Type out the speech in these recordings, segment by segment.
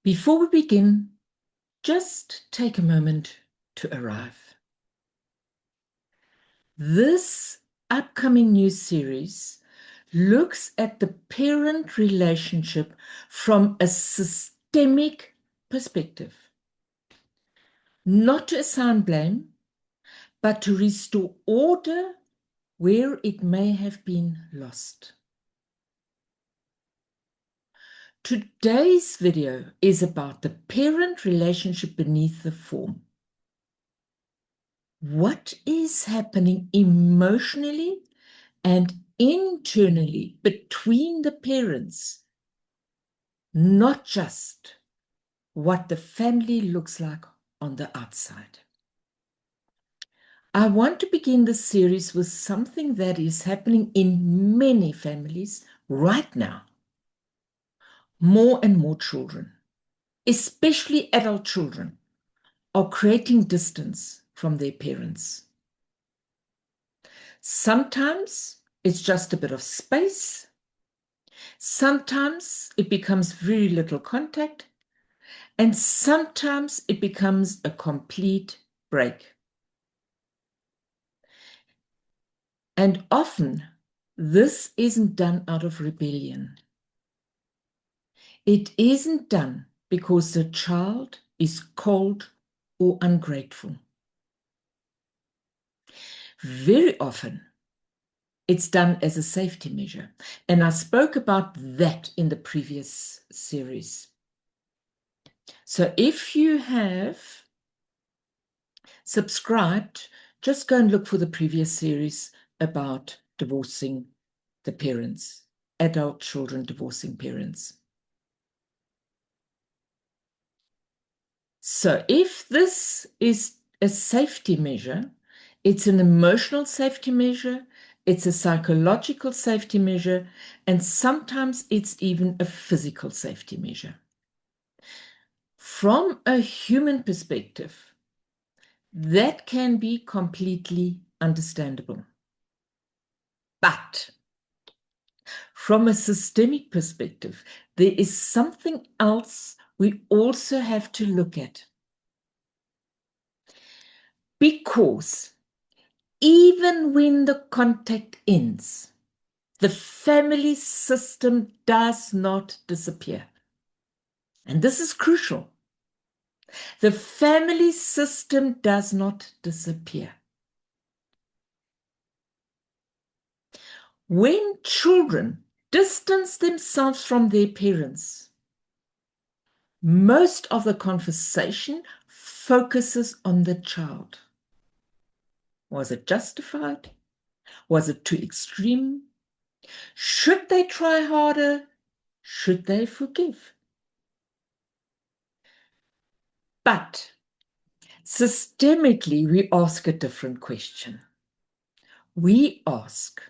Before we begin, just take a moment to arrive. This upcoming new series looks at the parent relationship from a systemic perspective, not to assign blame, but to restore order where it may have been lost. Today's video is about the parent relationship beneath the form. What is happening emotionally and internally between the parents, not just what the family looks like on the outside. I want to begin this series with something that is happening in many families right now. More and more children, especially adult children, are creating distance from their parents. Sometimes it's just a bit of space. Sometimes it becomes very little contact, and sometimes it becomes a complete break. And often, this isn't done out of rebellion. It isn't done because the child is cold or ungrateful. Very often, it's done as a safety measure. And I spoke about that in the previous series. So if you have subscribed, just go and look for the previous series about divorcing the parents, adult children divorcing parents. So if this is a safety measure, it's an emotional safety measure, it's a psychological safety measure, and sometimes it's even a physical safety measure. From a human perspective, that can be completely understandable. But from a systemic perspective, there is something else we also have to look at. Because even when the contact ends, the family system does not disappear. And this is crucial. The family system does not disappear. When children distance themselves from their parents, most of the conversation focuses on the child. Was it justified? Was it too extreme? Should they try harder? Should they forgive? But systemically, we ask a different question. We ask,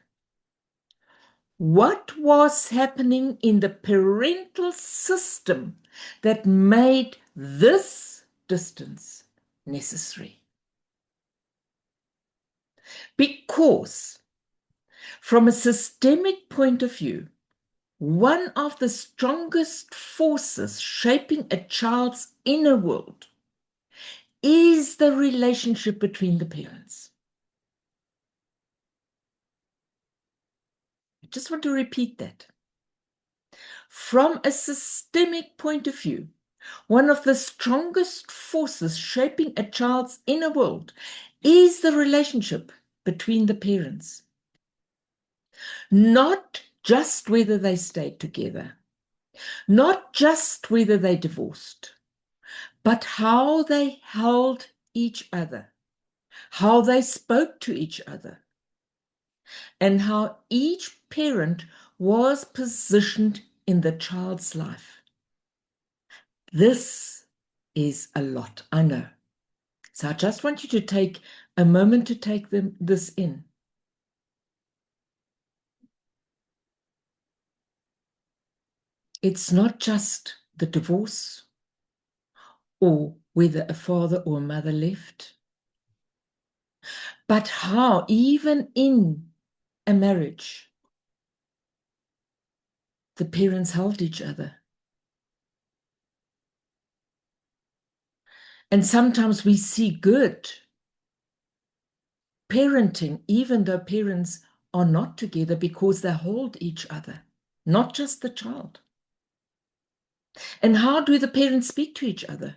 what was happening in the parental system that made this distance necessary? Because from a systemic point of view, one of the strongest forces shaping a child's inner world is the relationship between the parents. I just want to repeat that. From a systemic point of view, one of the strongest forces shaping a child's inner world is the relationship between the parents. Not just whether they stayed together, not just whether they divorced, but how they held each other, how they spoke to each other, and how each parent was positioned in the child's life. This is a lot, I know. So I just want you to take a moment to take this in. It's not just the divorce or whether a father or a mother left, but how even in a marriage, the parents held each other. And sometimes we see good parenting, even though parents are not together, because they hold each other, not just the child. And how do the parents speak to each other?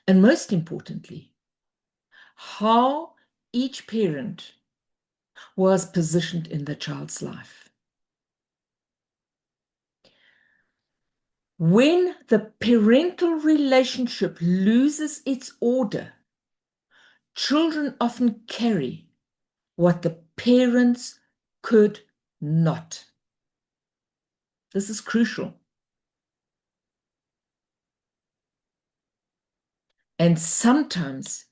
And most importantly, how each parent was positioned in the child's life. When the parental relationship loses its order, children often carry what the parents could not. This is crucial. And sometimes,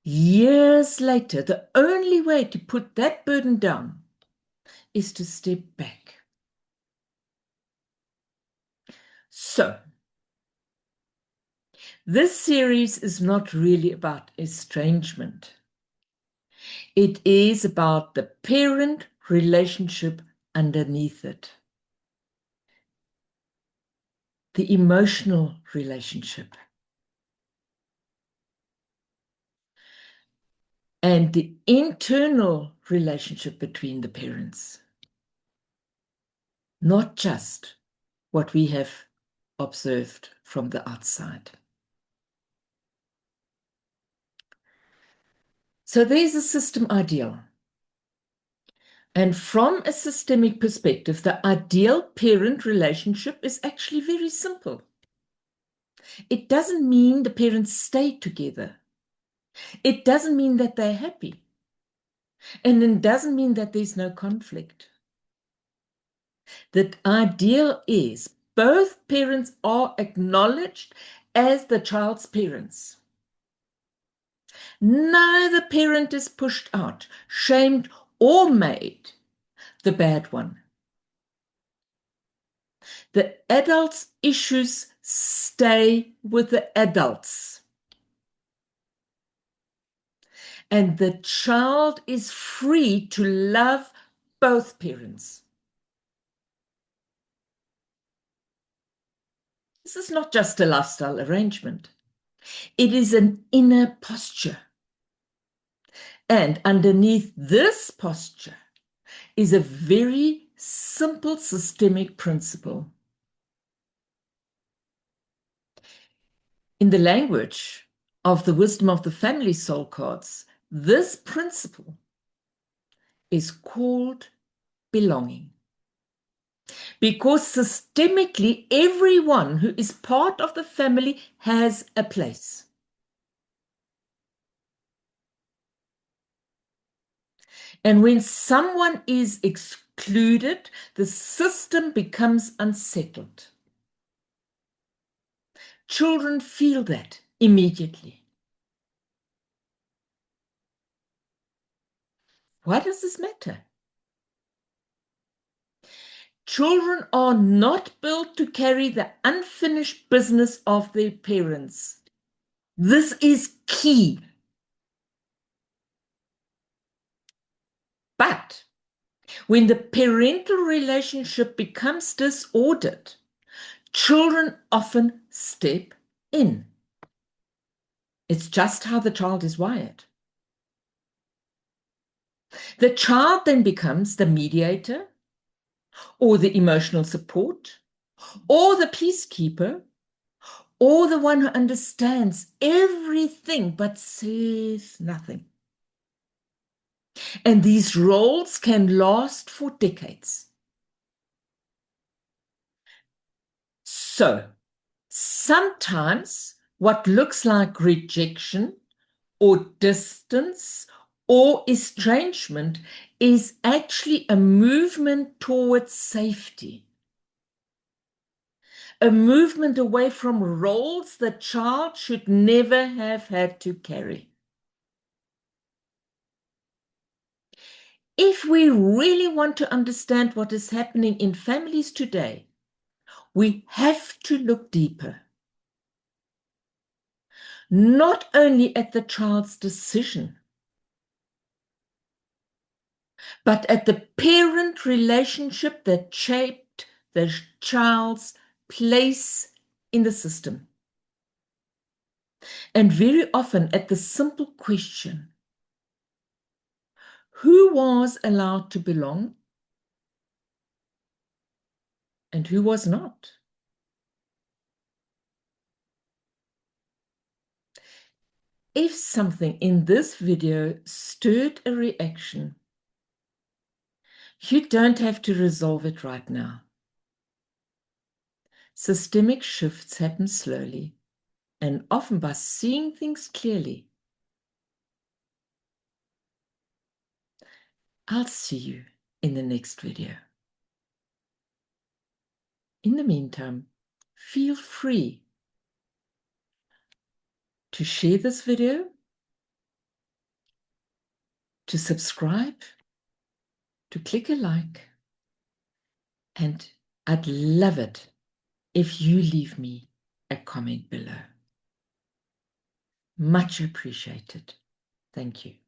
years later, the only way to put that burden down is to step back. So, this series is not really about estrangement. It is about the parent relationship underneath it, the emotional relationship, and the internal relationship between the parents, not just what we have observed from the outside. So there's a system ideal. And from a systemic perspective, the ideal parent relationship is actually very simple. It doesn't mean the parents stay together. It doesn't mean that they're happy. And it doesn't mean that there's no conflict. The ideal is both parents are acknowledged as the child's parents. Neither parent is pushed out, shamed, or made the bad one. The adults' issues stay with the adults. And the child is free to love both parents. This is not just a lifestyle arrangement. It is an inner posture. And underneath this posture is a very simple systemic principle. In the language of the wisdom of the family soul cards, this principle is called belonging. Because systemically, everyone who is part of the family has a place. And when someone is excluded, the system becomes unsettled. Children feel that immediately. Why does this matter? Children are not built to carry the unfinished business of their parents. This is key. But when the parental relationship becomes disordered, children often step in. It's just how the child is wired. The child then becomes the mediator, or the emotional support, or the peacekeeper, or the one who understands everything but says nothing. And these roles can last for decades. So, sometimes what looks like rejection or distance or estrangement is actually a movement towards safety. A movement away from roles the child should never have had to carry. If we really want to understand what is happening in families today, we have to look deeper. Not only at the child's decision, but at the parent relationship that shaped the child's place in the system. And very often at the simple question, who was allowed to belong and who was not? If something in this video stirred a reaction, you don't have to resolve it right now. Systemic shifts happen slowly and often by seeing things clearly. I'll see you in the next video. In the meantime, feel free to share this video, to subscribe, to click a like, and I'd love it if you leave me a comment below. Much appreciated. Thank you.